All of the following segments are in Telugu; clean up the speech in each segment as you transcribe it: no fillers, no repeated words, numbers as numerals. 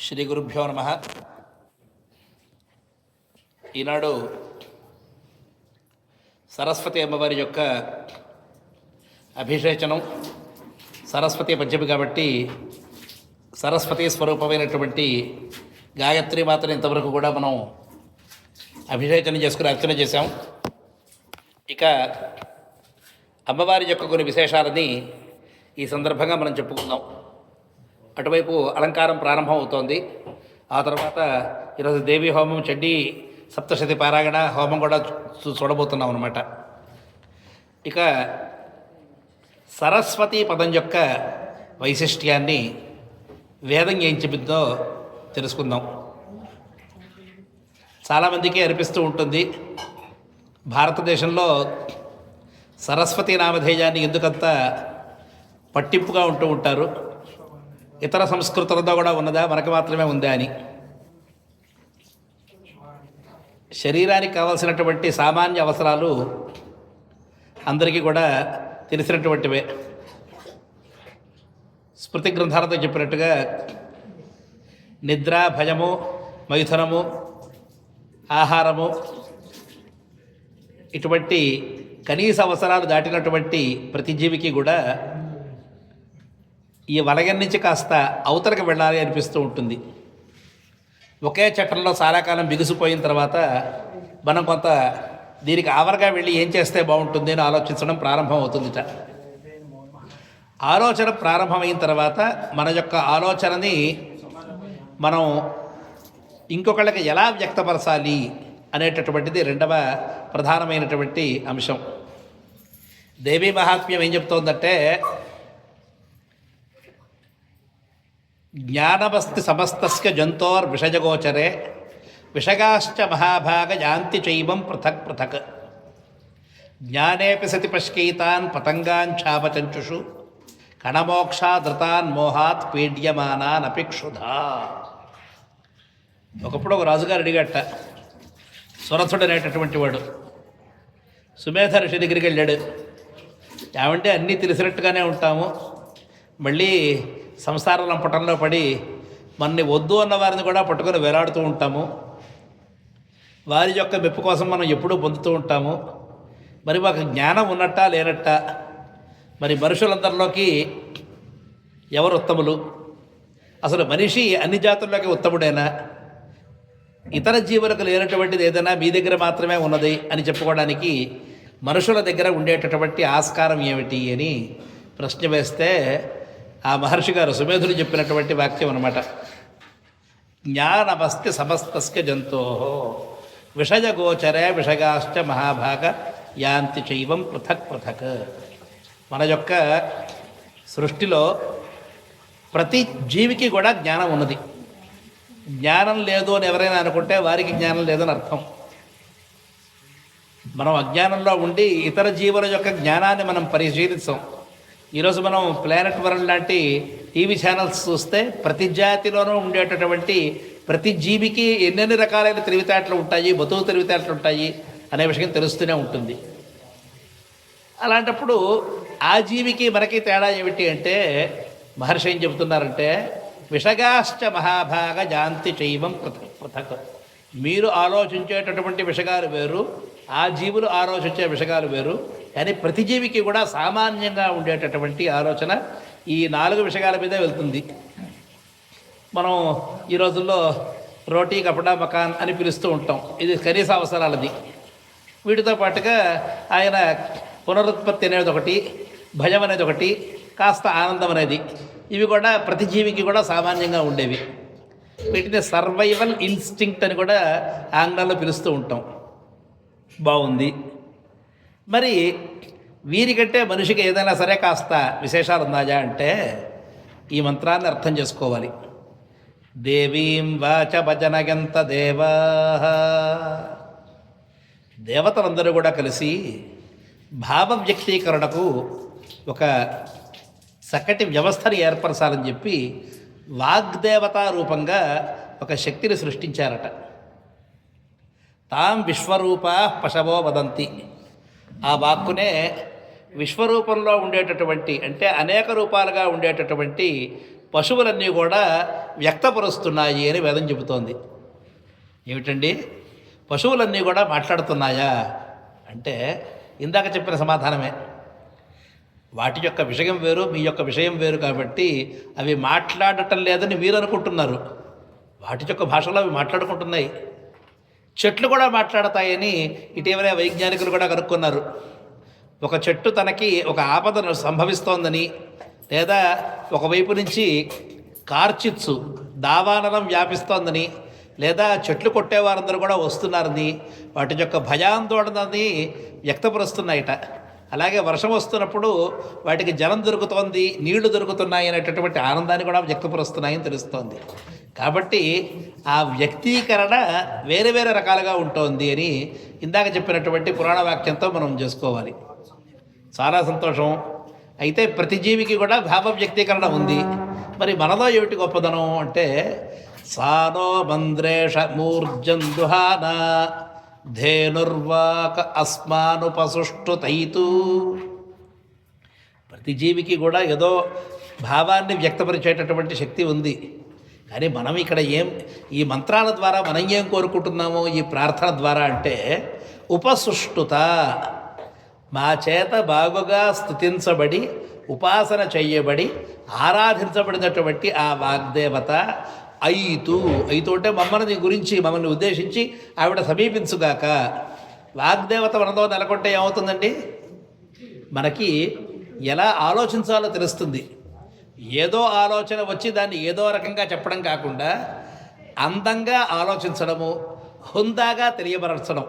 శ్రీ గురుభ్యో నమ. ఈనాడు సరస్వతి అమ్మవారి యొక్క అభిషేచనం. సరస్వతి పంచమి కాబట్టి సరస్వతి స్వరూపమైనటువంటి గాయత్రి మాతను ఇంతవరకు కూడా మనం అభిషేచనం చేసుకుని అర్చన చేశాం. ఇక అమ్మవారి యొక్క కొన్ని విశేషాలని ఈ సందర్భంగా మనం చెప్పుకుందాం. అటువైపు అలంకారం ప్రారంభం అవుతోంది. ఆ తర్వాత ఈరోజు దేవీ హోమం, చండీ సప్తశతి పారాయణ హోమం కూడా చూడబోతున్నాం అన్నమాట. ఇక సరస్వతి పదం యొక్క వైశిష్ట్యాన్ని వేదం ఏం చెబుతుందో తెలుసుకుందాం. చాలామందికి అనిపిస్తూ ఉంటుంది, భారతదేశంలో సరస్వతి నామధేయాన్ని ఎందుకంత పట్టింపుగా ఉంటూ ఉంటారు, ఇతర సంస్కృతులతో కూడా ఉన్నదా, మనకు మాత్రమే ఉందా అని. శరీరానికి కావాల్సినటువంటి సామాన్య అవసరాలు అందరికీ కూడా తెలిసినటువంటివే. స్మృతి గ్రంథాలతో చెప్పినట్టుగా నిద్ర, భయము, మైథునము, ఆహారము, ఇటువంటి కనీస అవసరాలు దాటినటువంటి ప్రతి జీవికి కూడా ఈ వలయం నుంచి కాస్త అవతలకు వెళ్ళాలి అనిపిస్తూ ఉంటుంది. ఒకే చట్టంలో చాలా కాలం బిగుసిపోయిన తర్వాత మనం కొంత దీనికి ఆవరగా వెళ్ళి ఏం చేస్తే బాగుంటుంది అని ఆలోచించడం ప్రారంభం అవుతుందిట. ఆలోచన ప్రారంభమైన తర్వాత మన యొక్క ఆలోచనని మనం ఇంకొకళ్ళకి ఎలా వ్యక్తపరచాలి అనేటటువంటిది రెండవ ప్రధానమైనటువంటి అంశం. దేవీ మహాత్మ్యం ఏం చెప్తోందంటే, జ్ఞానమస్తి సమస్తస్య జంతోర్విషజగోచరే విషగాశ్చ మహాభాగ యాంతి చైవం పృథక్ పృథక్. జ్ఞానేపి సతి పశ్కైతాన్ పతంగాన్ ఛాపచంచుషు కణమోక్షాధృతాన్ మోహాత్ పీడ్యమానాన్ అపిక్షుధా. ఒకప్పుడు ఒక రాజుగారు అడిగట, సురథుడు అనేటటువంటి వాడు సుమేధ ఋషి దగ్గరికి వెళ్ళాడు. ఏమంటే అన్నీ తెలిసినట్టుగానే ఉంటాము, మళ్ళీ సంసార లంపటంలో పడి మనని వద్దు అన్న వారిని కూడా పట్టుకొని వేలాడుతూ ఉంటాము. వారి యొక్క మెప్పు కోసం మనం ఎప్పుడూ పొందుతూ ఉంటాము. మరి మాకు జ్ఞానం ఉన్నట్టా లేనట్టా? మరి మనుషులందరిలోకి ఎవరు ఉత్తములు? అసలు మనిషి అన్ని జాతుల్లోకి ఉత్తముడేనా? ఇతర జీవులకు లేనటువంటిది ఏదైనా మీ దగ్గర మాత్రమే ఉన్నది అని చెప్పుకోవడానికి మనుషుల దగ్గర ఉండేటటువంటి ఆస్కారం ఏమిటి అని ప్రశ్న వేస్తే ఆ మహర్షి గారు సుమేధుడు చెప్పినటువంటి వాక్యం అన్నమాట. జ్ఞానమస్తి సమస్తస్య జంతో విషయగోచరే విషగాశ్చ మహాభాగ యాంతి చైవం పృథక్ పృథక్. మన యొక్క సృష్టిలో ప్రతి జీవికి కూడా జ్ఞానం ఉన్నది. జ్ఞానం లేదు అని ఎవరైనా అనుకుంటే వారికి జ్ఞానం లేదని అర్థం. మనం అజ్ఞానంలో ఉండి ఇతర జీవుల యొక్క జ్ఞానాన్ని మనం పరిశీలిస్తాం. ఈరోజు మనం ప్లానెట్ వరల్డ్ లాంటి టీవీ ఛానల్స్ చూస్తే ప్రతి జాతిలోనూ ఉండేటటువంటి ప్రతి జీవికి ఎన్నెన్ని రకాలైన తెలివితేటలు ఉంటాయి, బతుకు తెలివితేటలు ఉంటాయి అనే విషయం తెలుస్తూనే ఉంటుంది. అలాంటప్పుడు ఆ జీవికి మనకి తేడా ఏమిటి అంటే, మహర్షి ఏం చెబుతున్నారంటే, విషగాశ్చ మహాభాగ జాంతి చైవం పృథక్ పృథక్. మీరు ఆలోచించేటటువంటి విషయాలు వేరు, ఆ జీవులు ఆలోచించే విషయాలు వేరు. కానీ ప్రతి జీవికి కూడా సామాన్యంగా ఉండేటటువంటి ఆలోచన ఈ 4 విషయాల మీదే వెళ్తుంది. మనం ఈ రోజుల్లో రోటీ, కపడా, మకాన్ అని పిలుస్తూ ఉంటాం. ఇది కనీస అవసరాలది. వీటితో పాటుగా ఆయన పునరుత్పత్తి అనేది ఒకటి, భయం అనేది ఒకటి, కాస్త ఆనందం అనేది, ఇవి కూడా ప్రతి జీవికి కూడా సామాన్యంగా ఉండేవి. వీటిని సర్వైవల్ ఇన్స్టింక్ట్ అని కూడా ఆంగ్లంలో పిలుస్తూ ఉంటాం. బాగుంది. మరి వీరికంటే మనిషికి ఏదైనా సరే కాస్త విశేషాలు ఉన్నాయా అంటే ఈ మంత్రాన్ని అర్థం చేసుకోవాలి. దేవీం వాచ భజనగంత దేవా. దేవతలందరూ కూడా కలిసి భావ వ్యక్తీకరణకు ఒక చక్కటి వ్యవస్థని ఏర్పరచాలని చెప్పి వాగ్దేవతా రూపంగా ఒక శక్తిని సృష్టించారట. తాం విశ్వరూపా పశవో వదంతి. ఆ వాక్కునే విశ్వరూపంలో ఉండేటటువంటి, అంటే అనేక రూపాలుగా ఉండేటటువంటి పశువులన్నీ కూడా వ్యక్తపరుస్తున్నాయి అని వేదం చెబుతోంది. ఏమిటండి, పశువులన్నీ కూడా మాట్లాడుతున్నాయా అంటే ఇందాక చెప్పిన సమాధానమే. వాటి యొక్క విషయం వేరు, మీ యొక్క విషయం వేరు కాబట్టి అవి మాట్లాడటం లేదని మీరు అనుకుంటున్నారు. వాటి యొక్క భాషలో అవి మాట్లాడుకుంటున్నాయి. చెట్లు కూడా మాట్లాడతాయని ఇటీవలే వైజ్ఞానికులు కూడా కనుక్కున్నారు. ఒక చెట్టు తనకి ఒక ఆపదను సంభవిస్తోందని, లేదా ఒకవైపు నుంచి కార్చిచ్చు దావానలం వ్యాపిస్తోందని, లేదా చెట్లు కొట్టేవారందరూ కూడా వస్తున్నారని వాటి యొక్క భయాందోళనని వ్యక్తపరుస్తున్నాయిట. అలాగే వర్షం వస్తున్నప్పుడు వాటికి జలం దొరుకుతోంది, నీళ్లు దొరుకుతున్నాయి అనేటటువంటి ఆనందాన్ని కూడా వ్యక్తపరుస్తున్నాయని తెలుస్తోంది. కాబట్టి ఆ వ్యక్తీకరణ వేరే వేరే రకాలుగా ఉంటుంది అని ఇందాక చెప్పినటువంటి పురాణ వాక్యంతో మనం చేసుకోవాలి. చాలా సంతోషం. అయితే ప్రతి జీవికి కూడా భావ వ్యక్తీకరణ ఉంది. మరి మనలో ఏమిటి గొప్పదనం అంటే సానో మంద్రేష మూర్జందుహాన ధేనుర్వాక అస్మానుపసుష్టు తైతు. ప్రతి జీవికి కూడా ఏదో భావాన్ని వ్యక్తపరిచేటటువంటి శక్తి ఉంది. కానీ మనం ఇక్కడ ఈ మంత్రాల ద్వారా మనం ఏం కోరుకుంటున్నామో ఈ ప్రార్థన ద్వారా అంటే ఉపసుష్టుత, మా చేత బాగుగా స్తుతించబడి ఉపాసన చెయ్యబడి ఆరాధించబడినటువంటి ఆ వాగ్దేవత అయితు అంటే మమ్మల్ని గురించి మమ్మల్ని ఉద్దేశించి ఆవిడ సమీపించుగాక. వాగ్దేవత మనతో నెలకొంటే ఏమవుతుందండి, మనకి ఎలా ఆలోచించాలో తెలుస్తుంది. ఏదో ఆలోచన వచ్చి దాన్ని ఏదో రకంగా చెప్పడం కాకుండా అందంగా ఆలోచించడము, హుందాగా తెలియపరచడం,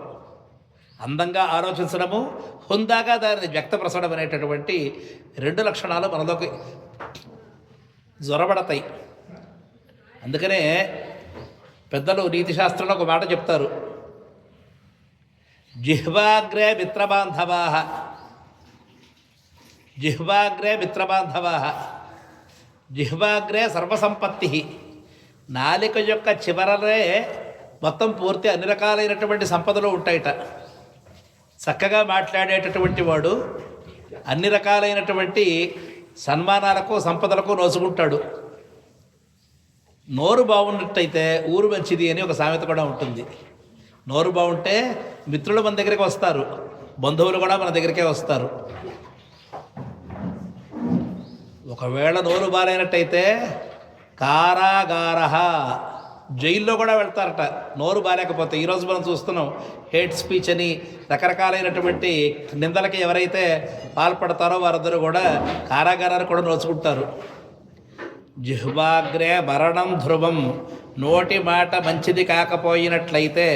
అందంగా ఆలోచించడము, హుందాగా దాన్ని వ్యక్తపరచడం అనేటటువంటి 2 లక్షణాలు మనలోకి జ్వరబడతాయి. అందుకనే పెద్దలు నీతి శాస్త్రంలో ఒక మాట చెప్తారు, జిహ్వాగ్రే మిత్రబాంధవాః, జిహ్వాగ్రే మిత్రబాంధవాః, జిహ్వాగ్రే సర్వసంపత్తి. నాలిక యొక్క చివరలే మొత్తం పూర్తి అన్ని రకాలైనటువంటి సంపదలు ఉంటాయిట. చక్కగా మాట్లాడేటటువంటి వాడు అన్ని రకాలైనటువంటి సన్మానాలకు సంపదలకు నోచుకుంటాడు. నోరు బాగున్నట్టయితే ఊరు మంచిది అని ఒక సామెత కూడా ఉంటుంది. నోరు బాగుంటే మిత్రులు మన దగ్గరికి వస్తారు, బంధువులు కూడా మన దగ్గరికే వస్తారు. ఒకవేళ నోరు బాలేనట్టయితే కారాగారహ, జైల్లో కూడా వెళ్తారట నోరు బాలేకపోతే. ఈరోజు మనం చూస్తున్నాం హేట్ స్పీచ్ అని రకరకాలైనటువంటి నిందలకి ఎవరైతే పాల్పడతారో వారందరూ కూడా కారాగారాన్ని కూడా నోచుకుంటారు. జిహ్వాగ్రే మరణం ధ్రువం, నోటి మాట మంచిది కాకపోయినట్లయితే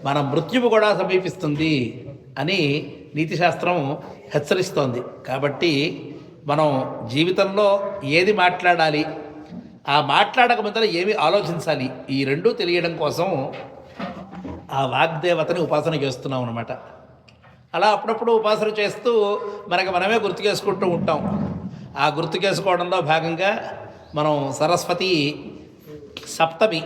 మన మృత్యువు కూడా సమీపిస్తుంది అని నీతిశాస్త్రం హెచ్చరిస్తోంది. కాబట్టి మనం జీవితంలో ఏది మాట్లాడాలి, ఆ మాట్లాడక ముందర ఏమి ఆలోచించాలి, ఈ రెండూ తెలియడం కోసం ఆ వాగ్దేవతని ఉపాసన చేస్తున్నాం అన్నమాట. అలా అప్పుడప్పుడు ఉపాసన చేస్తూ మనకు మనమే గుర్తు చేసుకుంటూ ఉంటాం. ఆ గుర్తు చేసుకోవడంలో భాగంగా మనం సరస్వతి సప్తమి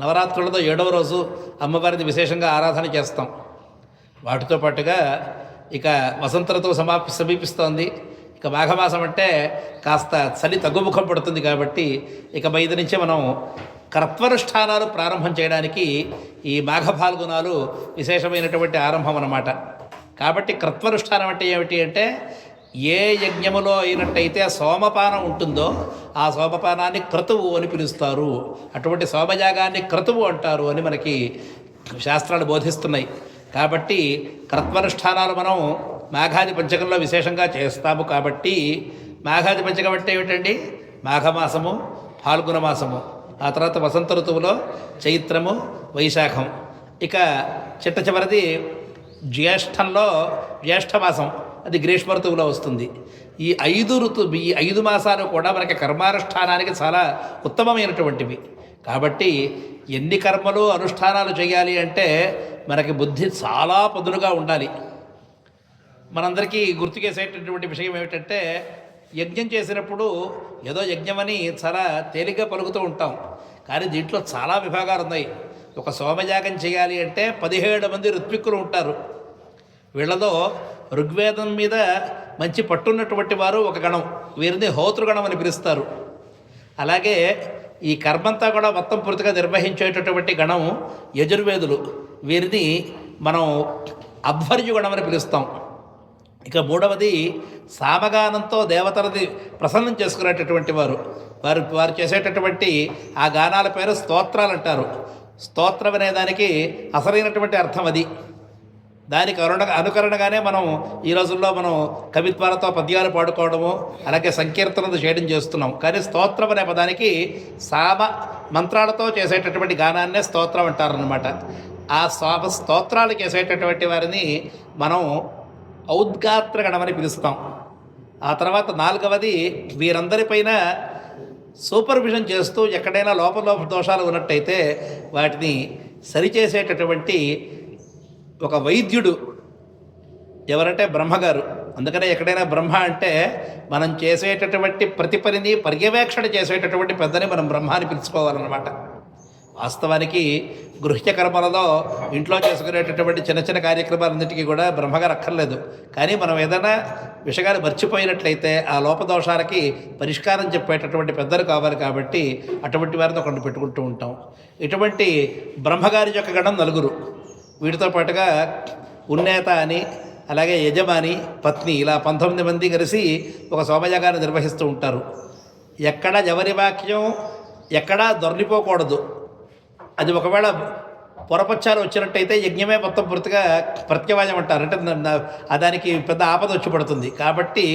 నవరాత్రులతో 7వ రోజు అమ్మవారిని విశేషంగా ఆరాధన చేస్తాం. వాటితో పాటుగా ఇక వసంత ఋతువు సమీపిస్తోంది. ఇక మాఘమాసం అంటే కాస్త చలి తగ్గుముఖం పడుతుంది కాబట్టి ఇక 5 నుంచే మనం కర్తవ్యానుష్ఠానాలు ప్రారంభం చేయడానికి ఈ మాఘ ఫాల్గుణాలు విశేషమైనటువంటి ఆరంభం అన్నమాట. కాబట్టి కర్తవ్యానుష్ఠానం అంటే ఏమిటి అంటే ఏ యజ్ఞములో అయినట్టయితే సోమపానం ఉంటుందో ఆ సోమపానాన్ని క్రతువు అని పిలుస్తారు. అటువంటి సోమయాగాన్ని క్రతువు అంటారు అని మనకి శాస్త్రాలు బోధిస్తున్నాయి. కాబట్టి కర్తవ్యానుష్ఠానాలు మనం మాఘాది పంచకంలో విశేషంగా చేస్తాము. కాబట్టి మాఘాది పంచకం అంటే ఏమిటండి, మాఘమాసము, ఫాల్గుణ మాసము, ఆ తర్వాత వసంత ఋతువులో చైత్రము, వైశాఖం, ఇక చిట్ట చివరిది జ్యేష్ఠంలో జ్యేష్ఠమాసం, అది గ్రీష్మ ఋతువులో వస్తుంది. ఈ 5 మాసాలు కూడా మనకి కర్మానుష్ఠానానికి చాలా ఉత్తమమైనటువంటివి. కాబట్టి ఎన్ని కర్మలు అనుష్ఠానాలు చేయాలి అంటే మనకి బుద్ధి చాలా పదునుగా ఉండాలి. మనందరికీ గుర్తుకేసేటటువంటి విషయం ఏమిటంటే యజ్ఞం చేసినప్పుడు ఏదో యజ్ఞమని చాలా తేలిగ్గా పలుకుతూ ఉంటాం, కానీ దీంట్లో చాలా విభాగాలు ఉన్నాయి. ఒక సోమయాగం చేయాలి అంటే 17 మంది ఋత్విక్కులు ఉంటారు. వీళ్ళలో ఋగ్వేదం మీద మంచి పట్టున్నటువంటి వారు ఒక గణం, వీరిని హోతృగణం అని పిలుస్తారు. అలాగే ఈ కర్మంతా కూడా మొత్తం పూర్తిగా నిర్వహించేటటువంటి గణం యజుర్వేదులు. వీరిని మనం అధ్వర్యు గణం అని పిలుస్తాం. ఇక మూడవది సామగానంతో దేవతలది ప్రసన్నం చేసుకునేటటువంటి వారు చేసేటటువంటి ఆ గానాల పేరు స్తోత్రాలు అంటారు. స్తోత్రం అనేదానికి అసలైనటువంటి అర్థం అది. దానికి అనుకరణగానే మనం ఈ రోజుల్లో మనం కవిత్వాలతో పద్యాలు పాడుకోవడము, అలాగే సంకీర్తనలు చేయడం చేస్తున్నాం. కానీ స్తోత్రం అనే పదానికి సామ మంత్రాలతో చేసేటటువంటి గానాన్నే స్తోత్రం అంటారనమాట. ఆ స్తోత్రాలు చేసేటటువంటి వారిని మనం ఔద్గాత్ర గణమని పిలుస్తాం. ఆ తర్వాత నాలుగవది వీరందరిపైన సూపర్విజన్ చేస్తూ ఎక్కడైనా లోపల దోషాలు ఉన్నట్టయితే వాటిని సరిచేసేటటువంటి ఒక వైద్యుడు ఎవరంటే బ్రహ్మగారు. అందుకనే ఎక్కడైనా బ్రహ్మ అంటే మనం చేసేటటువంటి ప్రతి పనిని పర్యవేక్షణ చేసేటటువంటి పెద్దని మనం బ్రహ్మ అని పిలుచుకోవాలన్నమాట. వాస్తవానికి గృహ్య కర్మలలో ఇంట్లో చేసుకునేటటువంటి చిన్న చిన్న కార్యక్రమాలన్నింటికీ కూడా బ్రహ్మగారు అక్కర్లేదు. కానీ మనం ఏదైనా విషయాలు మర్చిపోయినట్లయితే ఆ లోపదోషాలకి పరిష్కారం చెప్పేటటువంటి పెద్దలు కావాలి. కాబట్టి అటువంటి వారితో కొన్ని పెట్టుకుంటూ ఉంటాం. ఇటువంటి బ్రహ్మగారి యొక్క గణం నలుగురు. వీటితో పాటుగా ఉన్నేత అని, అలాగే యజమాని, పత్ని, ఇలా 19 మంది కలిసి ఒక సోమయాగాన్ని నిర్వహిస్తూ ఉంటారు. ఎక్కడ ఎవరి వాక్యం ఎక్కడా దొర్లిపోకూడదు. అది ఒకవేళ పొరపచ్చాలు వచ్చినట్టయితే యజ్ఞమే మొత్తం పూర్తిగా ప్రత్యవాయం అంటారు. అంటే దానికి పెద్ద ఆపద వచ్చి పడుతుంది. కాబట్టి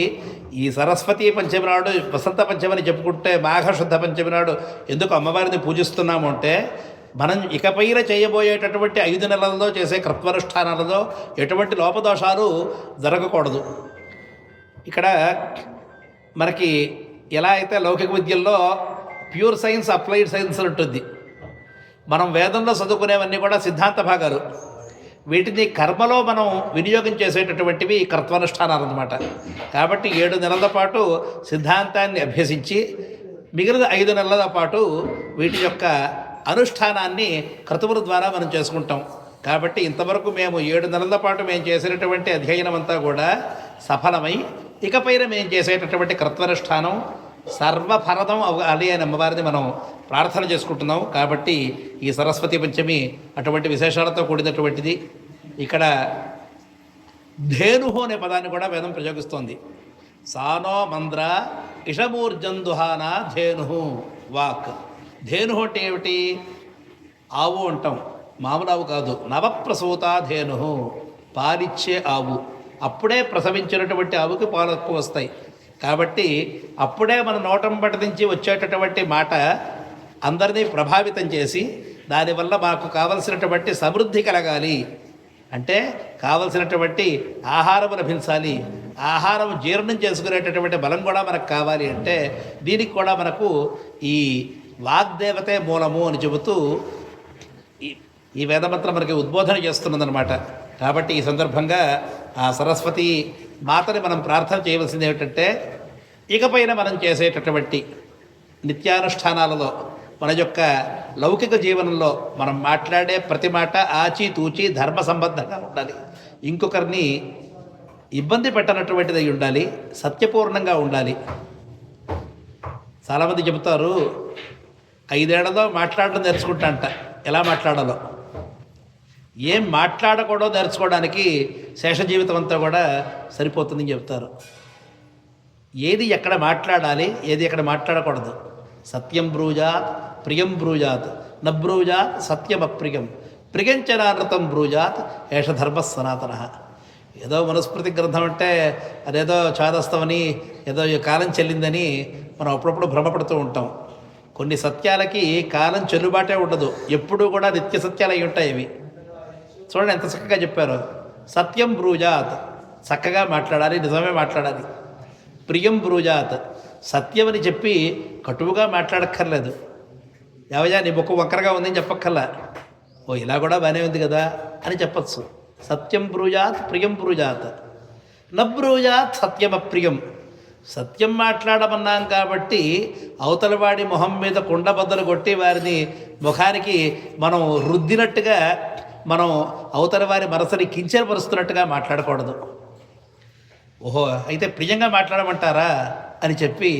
ఈ సరస్వతీ పంచమి నాడు, వసంత పంచమని చెప్పుకుంటే మాఘశుద్ధ పంచమి నాడు ఎందుకు అమ్మవారిని పూజిస్తున్నాము అంటే, మనం ఇకపైన చేయబోయేటటువంటి 5 నెలల్లో చేసే కృత్వానుష్ఠానాలలో ఎటువంటి లోపదోషాలు జరగకూడదు. ఇక్కడ మనకి ఎలా అయితే లౌకిక విద్యల్లో ప్యూర్ సైన్స్, అప్లైడ్ సైన్స్ ఉంటుంది. మనం వేదంలో చదువుకునేవన్నీ కూడా సిద్ధాంత భాగాలు. వీటిని కర్మలో మనం వినియోగం చేసేటటువంటివి కర్తవ్యానుష్ఠానాలు అన్నమాట. కాబట్టి 7 నెలల పాటు సిద్ధాంతాన్ని అభ్యసించి మిగిలిన 5 నెలల పాటు వీటి యొక్క అనుష్ఠానాన్ని క్రతువుల ద్వారా మనం చేసుకుంటాం. కాబట్టి ఇంతవరకు మేము 7 నెలల పాటు మేము చేసినటువంటి అధ్యయనం అంతా కూడా సఫలమై ఇకపైన మేము చేసేటటువంటి కర్తవ్యానుష్ఠానం సర్వఫలదం అవ్వాలి అని అమ్మవారిని మనం ప్రార్థన చేసుకుంటున్నాం. కాబట్టి ఈ సరస్వతి పంచమి అటువంటి విశేషాలతో కూడినటువంటిది. ఇక్కడ ధేను అనే పదాన్ని కూడా వేదం ప్రయోగిస్తోంది. సానో మంద్ర ఇషమూర్జందుహాన ధేను వాక్. ధేను అంటే ఏమిటి? ఆవు అంటాం, మామూలు ఆవు కాదు. నవప్రసూత ధేను, పాలిచ్చే ఆవు. అప్పుడే ప్రసవించినటువంటి ఆవుకి పాలు ఎక్కువ వస్తాయి. కాబట్టి అప్పుడే మన నోటం పట్టించి వచ్చేటటువంటి మాట అందరినీ ప్రభావితం చేసి దానివల్ల మాకు కావలసినటువంటి సమృద్ధి కలగాలి అంటే కావలసినటువంటి ఆహారం లభించాలి, ఆహారం జీర్ణం చేసుకునేటటువంటి బలం కూడా మనకు కావాలి అంటే దీనికి కూడా మనకు ఈ వాగ్దేవతే మూలము అని చెబుతూ ఈ వేదమంత్రం మనకి ఉద్బోధన చేస్తున్నదనమాట. కాబట్టి ఈ సందర్భంగా ఆ సరస్వతి మాతని మనం ప్రార్థన చేయవలసింది ఏమిటంటే, ఇకపైన మనం చేసేటటువంటి నిత్యానుష్ఠానాలలో మన యొక్క లౌకిక జీవనంలో మనం మాట్లాడే ప్రతి మాట ఆచితూచి ధర్మ సంబద్ధంగా ఉండాలి, ఇంకొకరిని ఇబ్బంది పెట్టనటువంటిది అయి ఉండాలి, సత్యపూర్ణంగా ఉండాలి. చాలామంది చెబుతారు 5 ఏళ్లలో మాట్లాడడం నేర్చుకుంటా అంట. ఎలా మాట్లాడాలో, ఏం మాట్లాడకూడదో నేర్చుకోవడానికి శేష జీవితం అంతా కూడా సరిపోతుందని చెప్తారు. ఏది ఎక్కడ మాట్లాడాలి, ఏది ఎక్కడ మాట్లాడకూడదు. సత్యం బ్రూజాత్ ప్రియం బ్రూజాత్ నబ్రూజాత్ సత్యమప్రియం ప్రియంచనానృతం బ్రూజాత్ ఏష ధర్మ సనాతన. ఏదో మనుస్మృతి గ్రంథం అంటే అదేదో చాదస్తమని, ఏదో కాలం చెల్లిందని మనం అప్పుడప్పుడు భ్రమపడుతూ ఉంటాం. కొన్ని సత్యాలకి కాలం చెల్లుబాటే ఉండదు, ఎప్పుడూ కూడా నిత్య సత్యాలు అయి ఉంటాయి ఇవి. చూడండి ఎంత చక్కగా చెప్పారు. సత్యం బ్రూజాత్, చక్కగా మాట్లాడాలి, నిజమే మాట్లాడాలి. ప్రియం బ్రూజాత్, సత్యం అని చెప్పి కటువుగా మాట్లాడక్కర్లేదు. యావజా నీ ముక్కు వంకరగా ఉందని చెప్పక్కర్లా, ఓ ఇలా కూడా బాగానే ఉంది కదా అని చెప్పచ్చు. సత్యం బ్రూజాత్ ప్రియం బ్రూజాత్ నబ్రూజాత్ సత్యమప్రియం. సత్యం మాట్లాడమన్నాం కాబట్టి అవతలవాడి మొహం మీద కుండబద్దలు కొట్టి వారిని ముఖానికి మనం రుద్దినట్టుగా, మనం అవతల వారి మనసుని కించపరుస్తున్నట్టుగా మాట్లాడకూడదు. ఓహో అయితే ప్రియంగా మాట్లాడమంటారా అని చెప్పి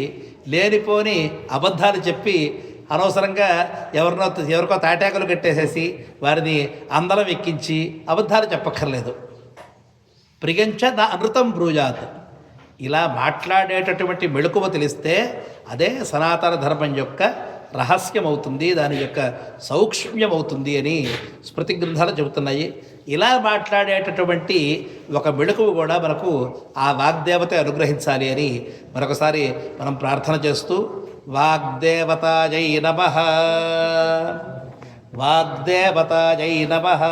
లేనిపోని అబద్ధాలు చెప్పి అనవసరంగా ఎవరికో తాటాకులు కట్టేసేసి వారిని అందలం ఎక్కించి అబద్ధాలు చెప్పక్కర్లేదు. ప్రియంచ నా అనృతం బ్రూజాత్. ఇలా మాట్లాడేటటువంటి మెళకువ తెలిస్తే అదే సనాతన ధర్మం యొక్క రహస్యం అవుతుంది, దాని యొక్క సౌక్ష్మ్యం అవుతుంది అని స్మృతి గ్రంథాలు చెబుతున్నాయి. ఇలా మాట్లాడేటటువంటి ఒక మెళకువ కూడా మనకు ఆ వాగ్దేవత అనుగ్రహించాలి అని మరొకసారి మనం ప్రార్థన చేస్తూ వాగ్దేవతాయై నమః, వాగ్దేవతాయై నమః.